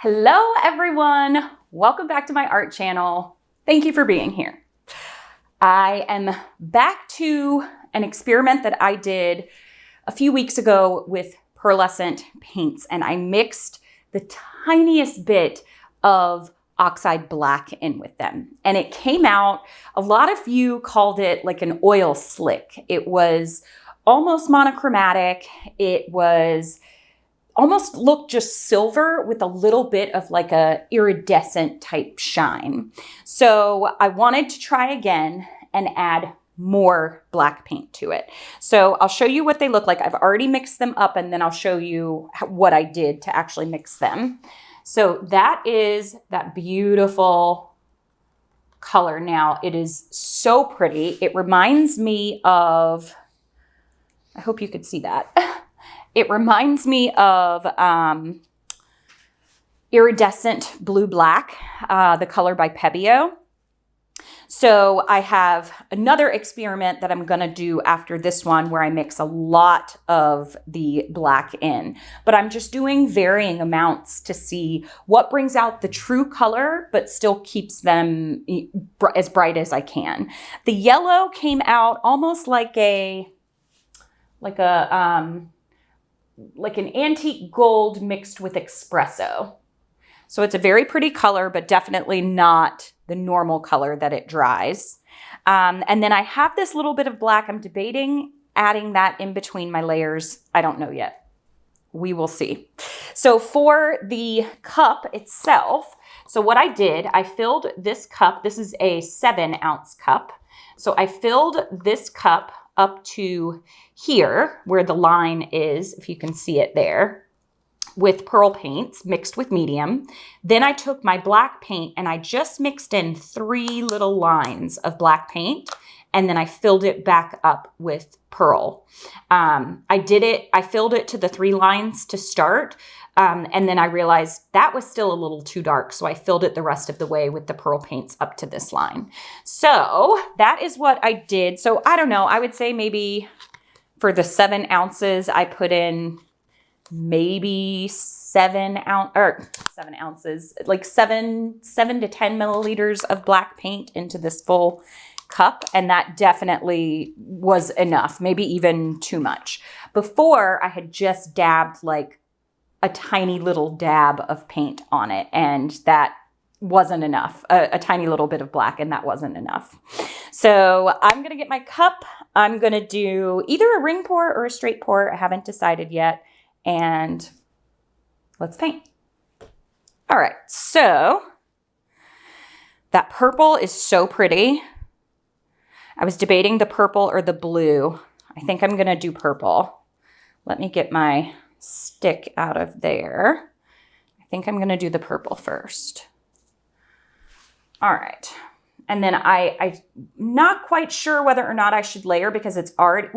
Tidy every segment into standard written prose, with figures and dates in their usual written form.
Hello everyone, welcome back to my art channel. Thank you for being here. I am back to an experiment that I did a few weeks ago with pearlescent paints, and I mixed the tiniest bit of oxide black in with them. And it came out, a lot of you called it like an oil slick. It was almost monochromatic. It was almost looked just silver with a little bit of like a iridescent type shine. So I wanted to try again and add more black paint to it. So I'll show you what they look like. I've already mixed them up, and then I'll show you what I did to actually mix them. So that is that beautiful color. Now it is so pretty. It reminds me of, I hope you could see that. It reminds me of iridescent blue-black, the color by Pebeo. So I have another experiment that I'm gonna do after this one where I mix a lot of the black in, but I'm just doing varying amounts to see what brings out the true color, but still keeps them as bright as I can. The yellow came out almost like an antique gold mixed with espresso. So it's a very pretty color, but definitely not the normal color that it dries. And then I have this little bit of black. I'm debating adding that in between my layers. I don't know yet. We will see. So for the cup itself, so what I did, I filled this cup. This is a 7-ounce cup. So I filled this cup up to here where the line is, if you can see it there, with pearl paints mixed with medium. Then I took my black paint and I just mixed in 3 little lines of black paint, and then I filled it back up with pearl. I filled it to the 3 lines to start, and then I realized that was still a little too dark, so I filled it the rest of the way with the pearl paints up to this line. So that is what I did. So I don't know, I would say maybe for the 7 ounces, I put in maybe 7 ounces, like 7 to 10 milliliters of black paint into this full cup. And that definitely was enough, maybe even too much. Before I had just dabbed like a tiny little dab of paint on it, and that wasn't enough. A tiny little bit of black, and that wasn't enough. So I'm gonna get my cup. I'm gonna do either a ring pour or a straight pour. I haven't decided yet. And let's paint. All right, so that purple is so pretty. I was debating the purple or the blue. I think I'm gonna do purple. Let me get my stick out of there. I think I'm gonna do the purple first. All right, and then I'm not quite sure whether or not I should layer because it's already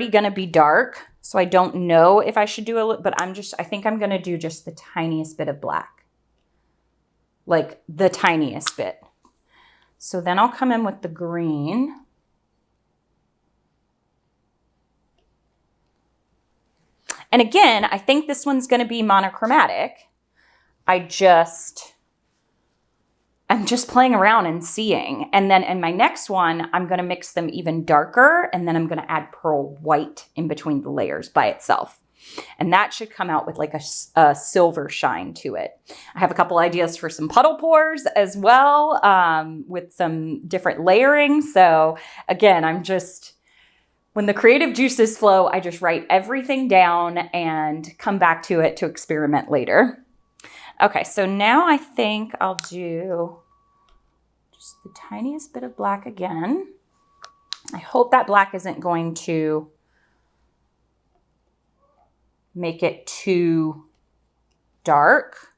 gonna be dark. So I don't know if I should do but I think I'm gonna do just the tiniest bit of black. Like the tiniest bit. So then I'll come in with the green. And again, I think this one's gonna be monochromatic. I'm just playing around and seeing. And then in my next one, I'm gonna mix them even darker, and then I'm gonna add pearl white in between the layers by itself. And that should come out with like a silver shine to it. I have a couple ideas for some puddle pours as well, with some different layering. So again, when the creative juices flow, I just write everything down and come back to it to experiment later. Okay, so now I think I'll do just the tiniest bit of black again. I hope that black isn't going to make it too dark.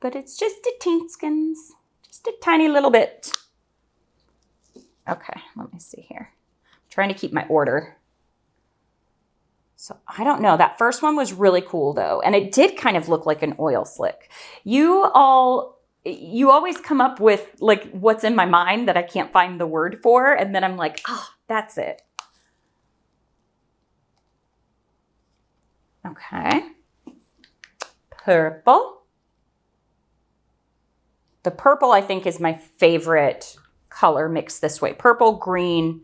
But it's just a teenskins, just a tiny little bit. Okay, let me see here. I'm trying to keep my order. So I don't know. That first one was really cool though. And it did kind of look like an oil slick. You always come up with like what's in my mind that I can't find the word for. And then I'm like, oh, that's it. Okay. Purple. The purple, I think, is my favorite color mixed this way. Purple, green,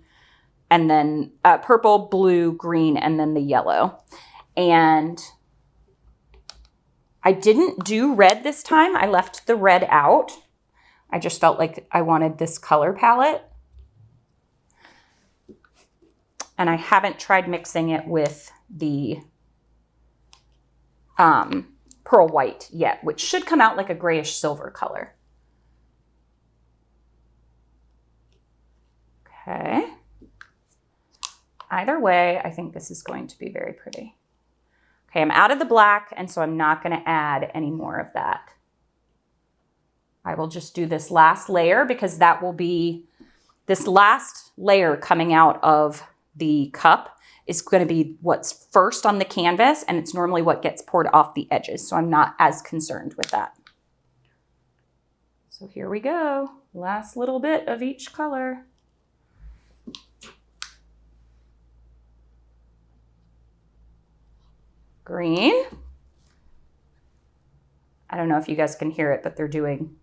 and then purple, blue, green, and then the yellow. And I didn't do red this time. I left the red out. I just felt like I wanted this color palette. And I haven't tried mixing it with the pearl white yet, which should come out like a grayish silver color. Okay. Either way, I think this is going to be very pretty. Okay, I'm out of the black, and so I'm not going to add any more of that. I will just do this last layer because that will be this last layer coming out of the cup is going to be what's first on the canvas, and it's normally what gets poured off the edges, so I'm not as concerned with that. So here we go. Last little bit of each color. Green. I don't know if you guys can hear it, but they're doing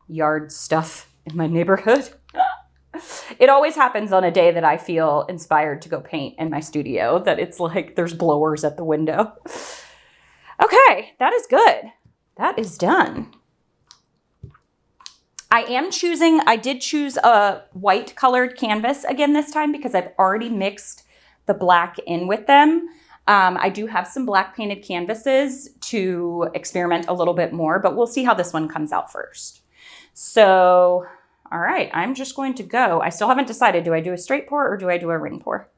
yard stuff in my neighborhood. It always happens on a day that I feel inspired to go paint in my studio, that it's like there's blowers at the window. Okay, that is good. That is done. I did choose a white colored canvas again this time because I've already mixed the black in with them. I do have some black painted canvases to experiment a little bit more, but we'll see how this one comes out first. So, all right, I'm just going to go. I still haven't decided, do I do a straight pour or do I do a ring pour?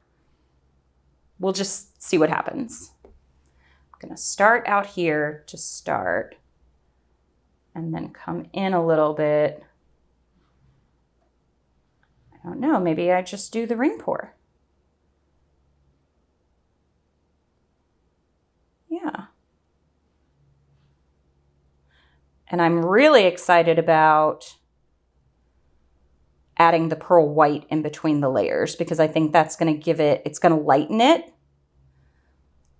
We'll just see what happens. I'm gonna start out here to start and then come in a little bit. I don't know, maybe I just do the ring pour. Yeah. And I'm really excited about adding the pearl white in between the layers because I think that's going to give it, it's going to lighten it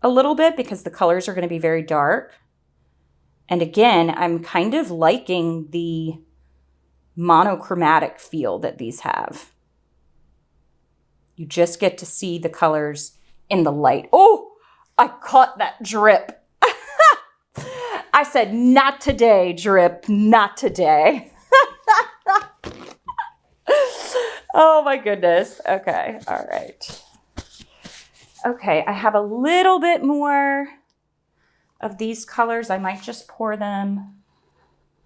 a little bit because the colors are going to be very dark. And again, I'm kind of liking the monochromatic feel that these have. You just get to see the colors in the light. Oh, I caught that drip. I said, not today, drip, not today. Oh my goodness. Okay, all right. Okay, I have a little bit more of these colors. I might just pour them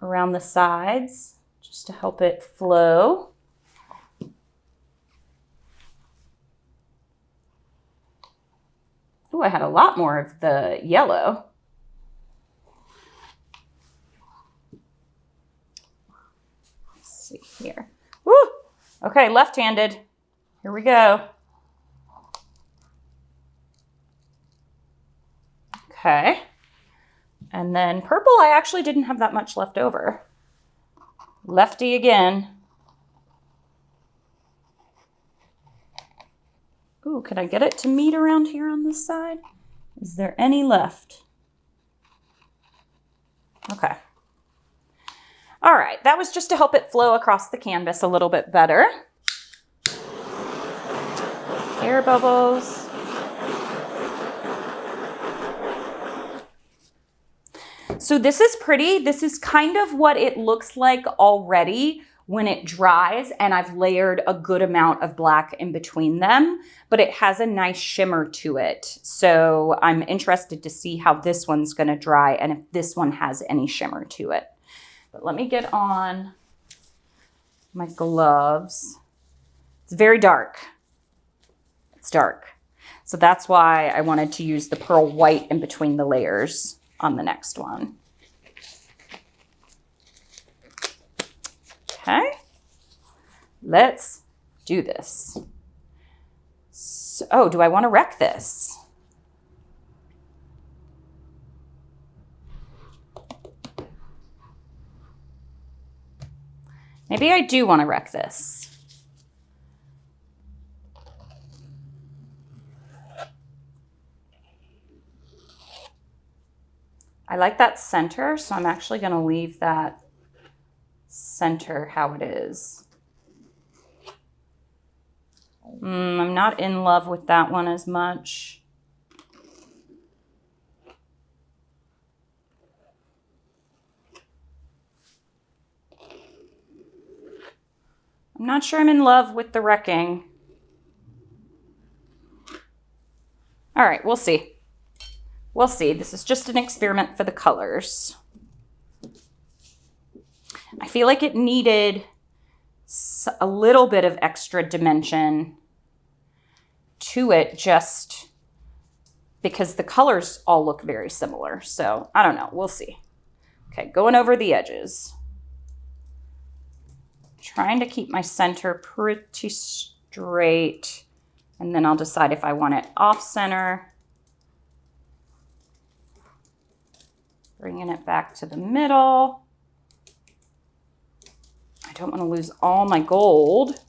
around the sides just to help it flow. Oh, I had a lot more of the yellow. Let's see here. Woo! Okay, left-handed. Here we go. Okay. And then purple, I actually didn't have that much left over. Lefty again. Ooh, can I get it to meet around here on this side? Is there any left? Okay. All right, that was just to help it flow across the canvas a little bit better. Air bubbles. So this is pretty. This is kind of what it looks like already when it dries, and I've layered a good amount of black in between them, but it has a nice shimmer to it. So I'm interested to see how this one's gonna dry and if this one has any shimmer to it. But let me get on my gloves. It's very dark. It's dark. So that's why I wanted to use the pearl white in between the layers on the next one. Okay, let's do this. So, oh, do I want to wreck this? Maybe I do want to wreck this. I like that center, so I'm actually going to leave that center how it is. I'm not in love with that one as much. I'm not sure I'm in love with the wrecking. All right, we'll see. We'll see. This is just an experiment for the colors. I feel like it needed a little bit of extra dimension to it just because the colors all look very similar. So I don't know. We'll see. Okay, going over the edges. Trying to keep my center pretty straight, and then I'll decide if I want it off center. Bringing it back to the middle. I don't want to lose all my gold.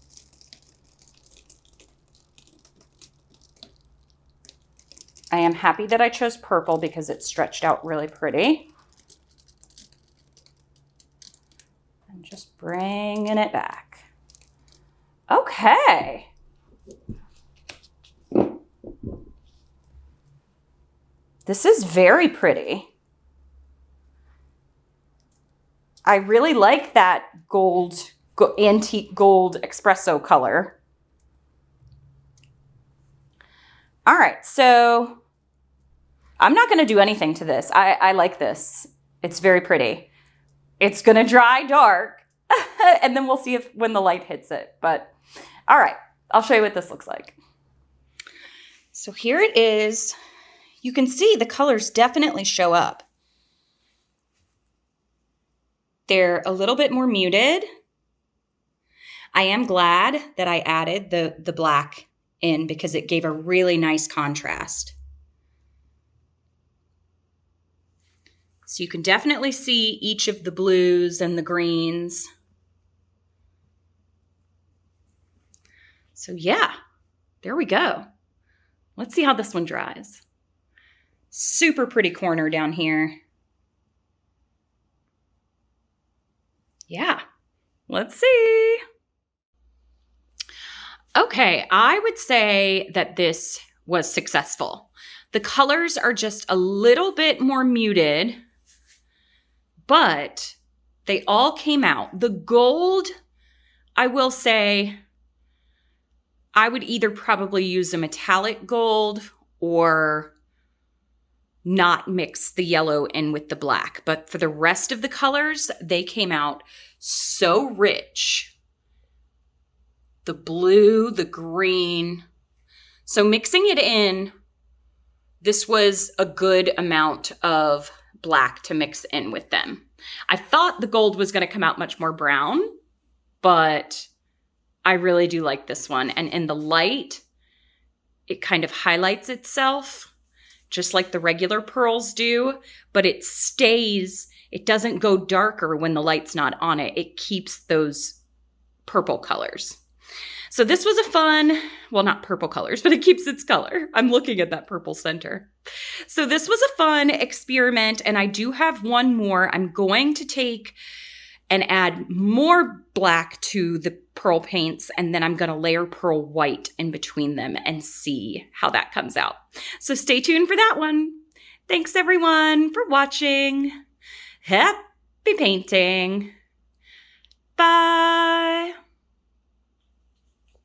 I am happy that I chose purple because it stretched out really pretty. I'm just bringing it back. Okay. This is very pretty. I really like that gold, antique gold espresso color. All right, so I'm not going to do anything to this. I like this. It's very pretty. It's going to dry dark, and then we'll see if when the light hits it. But all right, I'll show you what this looks like. So here it is. You can see the colors definitely show up. They're a little bit more muted. I am glad that I added the black in because it gave a really nice contrast. So you can definitely see each of the blues and the greens. So yeah, there we go. Let's see how this one dries. Super pretty corner down here. Yeah, let's see. Okay, I would say that this was successful. The colors are just a little bit more muted, but they all came out. The gold, I will say, I would either probably use a metallic gold or not mix the yellow in with the black. But for the rest of the colors, they came out so rich. The blue, the green. So mixing it in, this was a good amount of black to mix in with them. I thought the gold was going to come out much more brown, but I really do like this one. And in the light, it kind of highlights itself, just like the regular pearls do, but it stays, it doesn't go darker when the light's not on it. It keeps those purple colors. So this was a fun, well, not purple colors, but it keeps its color. I'm looking at that purple center. So this was a fun experiment, and I do have one more. I'm going to take and add more black to the pearl paints, and then I'm going to layer pearl white in between them and see how that comes out. So stay tuned for that one. Thanks everyone for watching. Happy painting. Bye.